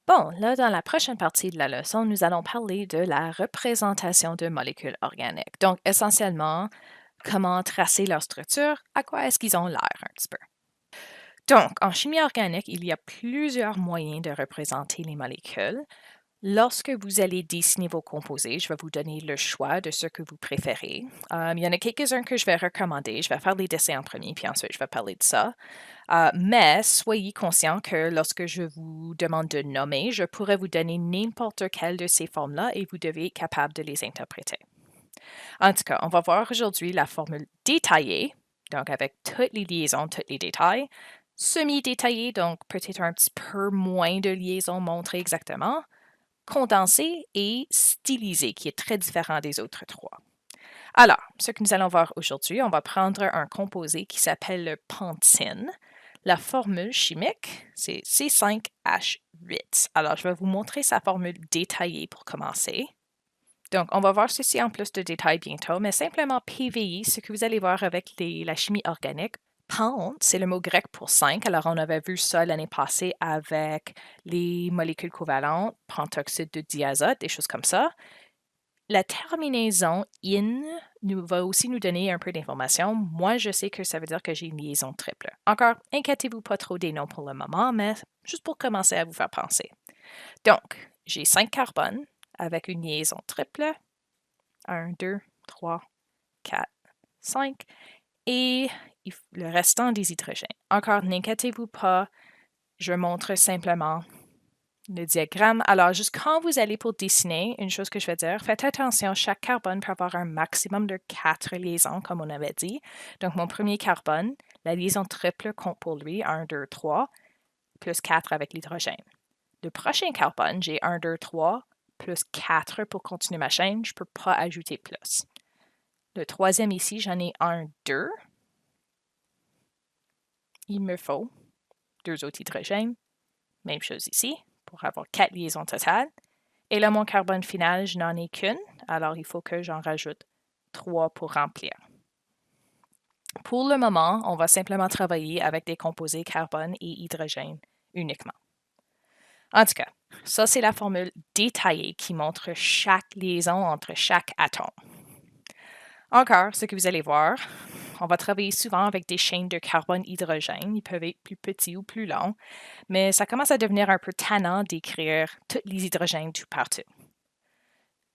Bon, là, dans la prochaine partie de la leçon, nous allons parler de la représentation de molécules organiques. Donc, essentiellement, comment tracer leur structure, à quoi est-ce qu'ils ont l'air un petit peu. Donc, en chimie organique, il y a plusieurs moyens de représenter les molécules. Lorsque vous allez dessiner vos composés, je vais vous donner le choix de ce que vous préférez. Il y en a quelques-uns que je vais recommander. Je vais faire les dessins en premier, puis ensuite je vais parler de ça. Mais soyez conscient que lorsque je vous demande de nommer, je pourrais vous donner n'importe quelle de ces formes-là et vous devez être capable de les interpréter. En tout cas, on va voir aujourd'hui la formule détaillée, donc avec toutes les liaisons, tous les détails, semi-détaillée, donc peut-être un petit peu moins de liaisons montrées exactement, condensée et stylisée, qui est très différent des autres trois. Alors, ce que nous allons voir aujourd'hui, on va prendre un composé qui s'appelle le pantine. La formule chimique, c'est C5H8. Alors, je vais vous montrer sa formule détaillée pour commencer. Donc, on va voir ceci en plus de détails bientôt, mais simplement PVI, ce que vous allez voir avec la chimie organique. Pente, c'est le mot grec pour 5. Alors, on avait vu ça l'année passée avec les molécules covalentes, pentoxyde de diazote, des choses comme ça. La terminaison in va aussi nous donner un peu d'informations. Moi, je sais que ça veut dire que j'ai une liaison triple. Encore, inquiétez-vous pas trop des noms pour le moment, mais juste pour commencer à vous faire penser. Donc, j'ai 5 carbones avec une liaison triple. 1, 2, 3, 4, 5. Et le restant des hydrogènes. Encore, n'inquiétez-vous pas, je montre simplement le diagramme. Alors, juste quand vous allez pour dessiner, une chose que je vais dire, faites attention, chaque carbone peut avoir un maximum de 4 liaisons, comme on avait dit. Donc, mon premier carbone, la liaison triple compte pour lui, 1, 2, 3, plus 4 avec l'hydrogène. Le prochain carbone, j'ai 1, 2, 3, plus 4 pour continuer ma chaîne. Je ne peux pas ajouter plus. Le troisième ici, j'en ai 1, 2. Il me faut 2 autres hydrogènes. Même chose ici, pour avoir 4 liaisons totales. Et là, mon carbone final, je n'en ai qu'une, alors il faut que j'en rajoute 3 pour remplir. Pour le moment, on va simplement travailler avec des composés carbone et hydrogène uniquement. En tout cas, ça c'est la formule détaillée qui montre chaque liaison entre chaque atome. Encore, ce que vous allez voir, on va travailler souvent avec des chaînes de carbone-hydrogène. Ils peuvent être plus petits ou plus longs, mais ça commence à devenir un peu tannant d'écrire tous les hydrogènes tout partout.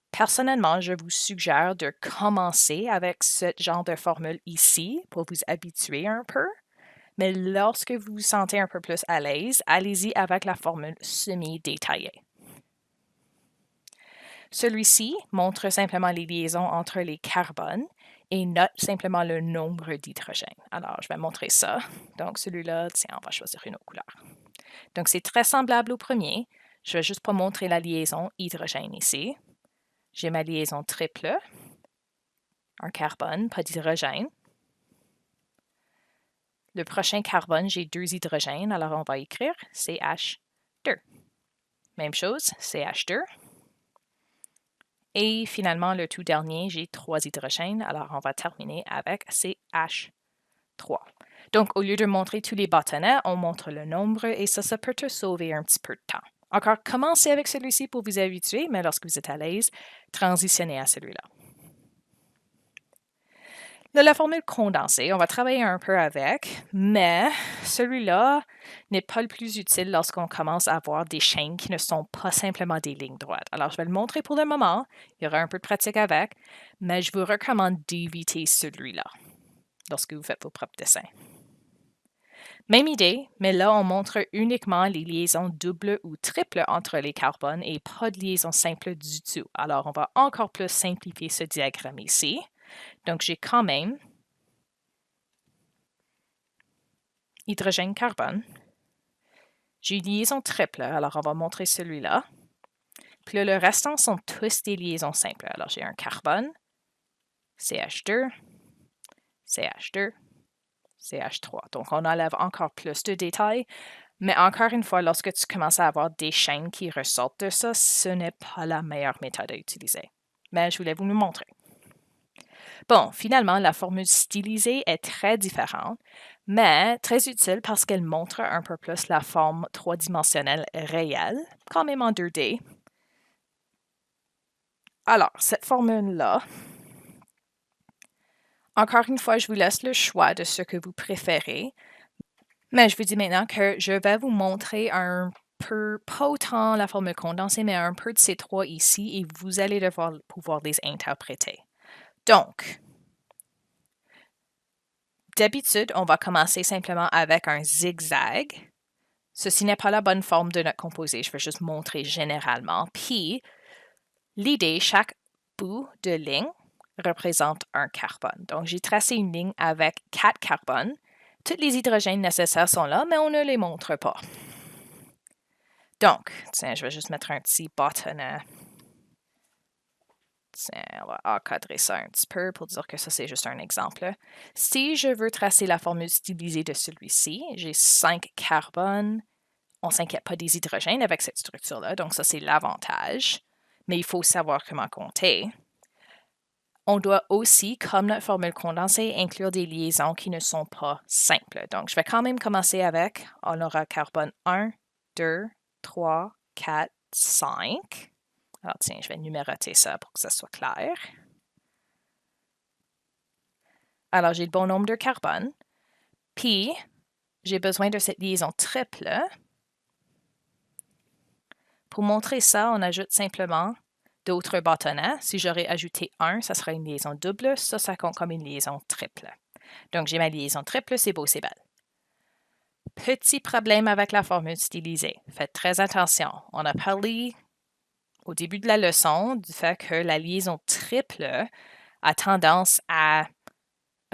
Personnellement, je vous suggère de commencer avec ce genre de formule ici pour vous habituer un peu. Mais lorsque vous vous sentez un peu plus à l'aise, allez-y avec la formule semi-détaillée. Celui-ci montre simplement les liaisons entre les carbones et note simplement le nombre d'hydrogènes. Alors, je vais montrer ça. Donc, celui-là, tiens, on va choisir une autre couleur. Donc, c'est très semblable au premier. Je ne vais juste pas montrer la liaison hydrogène ici. J'ai ma liaison triple, un carbone, pas d'hydrogène. Le prochain carbone, j'ai 2 hydrogènes, alors on va écrire CH2. Même chose, CH2. Et finalement, le tout dernier, j'ai 3 hydrogènes, alors on va terminer avec CH3. Donc, au lieu de montrer tous les bâtonnets, on montre le nombre et ça peut te sauver un petit peu de temps. Encore, commencez avec celui-ci pour vous habituer, mais lorsque vous êtes à l'aise, transitionnez à celui-là. La formule condensée, on va travailler un peu avec, mais celui-là n'est pas le plus utile lorsqu'on commence à avoir des chaînes qui ne sont pas simplement des lignes droites. Alors, je vais le montrer pour le moment. Il y aura un peu de pratique avec, mais je vous recommande d'éviter celui-là lorsque vous faites vos propres dessins. Même idée, mais là, on montre uniquement les liaisons doubles ou triples entre les carbones et pas de liaison simple du tout. Alors, on va encore plus simplifier ce diagramme ici. Donc, j'ai quand même hydrogène-carbone. J'ai une liaison triple, alors on va montrer celui-là. Puis là, le restant sont tous des liaisons simples. Alors, j'ai un carbone, CH2, CH2, CH3. Donc, on enlève encore plus de détails. Mais encore une fois, lorsque tu commences à avoir des chaînes qui ressortent de ça, ce n'est pas la meilleure méthode à utiliser. Mais je voulais vous le montrer. Bon, finalement, la formule stylisée est très différente, mais très utile parce qu'elle montre un peu plus la forme trois-dimensionnelle réelle, quand même en 2D. Alors, cette formule-là, encore une fois, je vous laisse le choix de ce que vous préférez, mais je vous dis maintenant que je vais vous montrer un peu, pas autant la formule condensée, mais un peu de ces trois ici, et vous allez devoir pouvoir les interpréter. Donc, d'habitude, on va commencer simplement avec un zigzag. Ceci n'est pas la bonne forme de notre composé, je vais juste montrer généralement. Puis, l'idée, chaque bout de ligne représente un carbone. Donc, j'ai tracé une ligne avec 4 carbones. Tous les hydrogènes nécessaires sont là, mais on ne les montre pas. Donc, tiens, je vais juste mettre un petit bâtonnet. Tiens, on va encadrer ça un petit peu pour dire que ça, c'est juste un exemple. Si je veux tracer la formule stylisée de celui-ci, j'ai 5 carbones. On ne s'inquiète pas des hydrogènes avec cette structure-là, donc ça, c'est l'avantage. Mais il faut savoir comment compter. On doit aussi, comme notre formule condensée, inclure des liaisons qui ne sont pas simples. Donc, je vais quand même commencer avec, on aura carbone 1, 2, 3, 4, 5. Alors, tiens, je vais numéroter ça pour que ça soit clair. Alors, j'ai le bon nombre de carbones. Puis, j'ai besoin de cette liaison triple. Pour montrer ça, on ajoute simplement d'autres bâtonnets. Si j'aurais ajouté un, ça serait une liaison double. Ça compte comme une liaison triple. Donc, j'ai ma liaison triple, c'est beau, c'est belle. Petit problème avec la formule stylisée. Faites très attention. On a parlé au début de la leçon du fait que la liaison triple a tendance à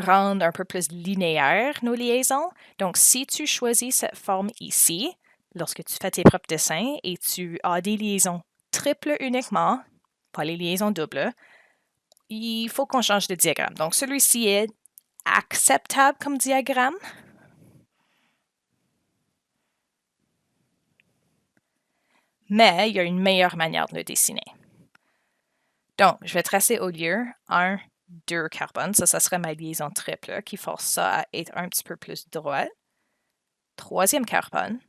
rendre un peu plus linéaire nos liaisons. Donc, si tu choisis cette forme ici, lorsque tu fais tes propres dessins et tu as des liaisons triples uniquement, pas les liaisons doubles, il faut qu'on change de diagramme. Donc, celui-ci est acceptable comme diagramme. Mais il y a une meilleure manière de le dessiner. Donc, je vais tracer au lieu 1, 2 carbones. Ça serait ma liaison triple qui force ça à être un petit peu plus droite. Troisième carbone,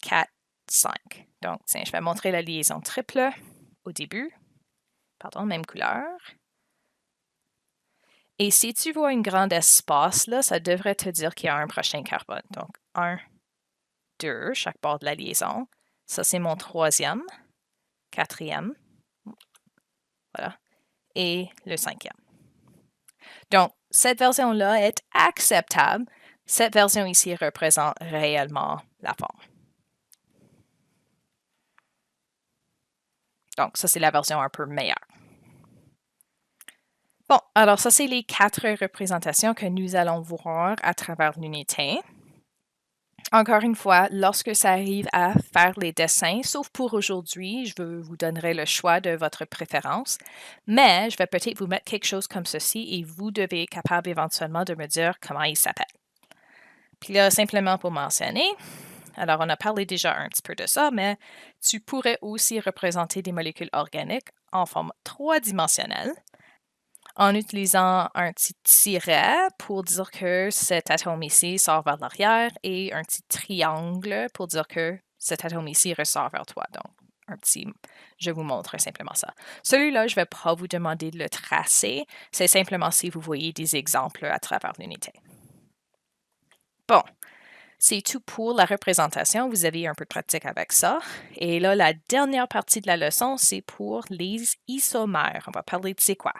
4, 5. Donc, tiens, je vais montrer la liaison triple au début. Pardon, même couleur. Et si tu vois un grand espace, là, ça devrait te dire qu'il y a un prochain carbone. Donc, 1, 2, chaque bord de la liaison. Ça, c'est mon troisième, quatrième. Voilà. Et le cinquième. Donc, cette version-là est acceptable. Cette version ici représente réellement la forme. Donc, ça, c'est la version un peu meilleure. Bon, alors ça, c'est les 4 représentations que nous allons voir à travers l'unité. Encore une fois, lorsque ça arrive à faire les dessins, sauf pour aujourd'hui, je vous donnerai le choix de votre préférence, mais je vais peut-être vous mettre quelque chose comme ceci et vous devez être capable éventuellement de me dire comment il s'appelle. Puis là, simplement pour mentionner, alors on a parlé déjà un petit peu de ça, mais tu pourrais aussi représenter des molécules organiques en forme trois-dimensionnelle en utilisant un petit tiret pour dire que cet atome ici sort vers l'arrière et un petit triangle pour dire que cet atome ici ressort vers toi. Donc, je vous montre simplement ça. Celui-là, je ne vais pas vous demander de le tracer. C'est simplement si vous voyez des exemples à travers l'unité. Bon, c'est tout pour la représentation. Vous avez un peu de pratique avec ça. Et là, la dernière partie de la leçon, c'est pour les isomères. On va parler de c'est quoi.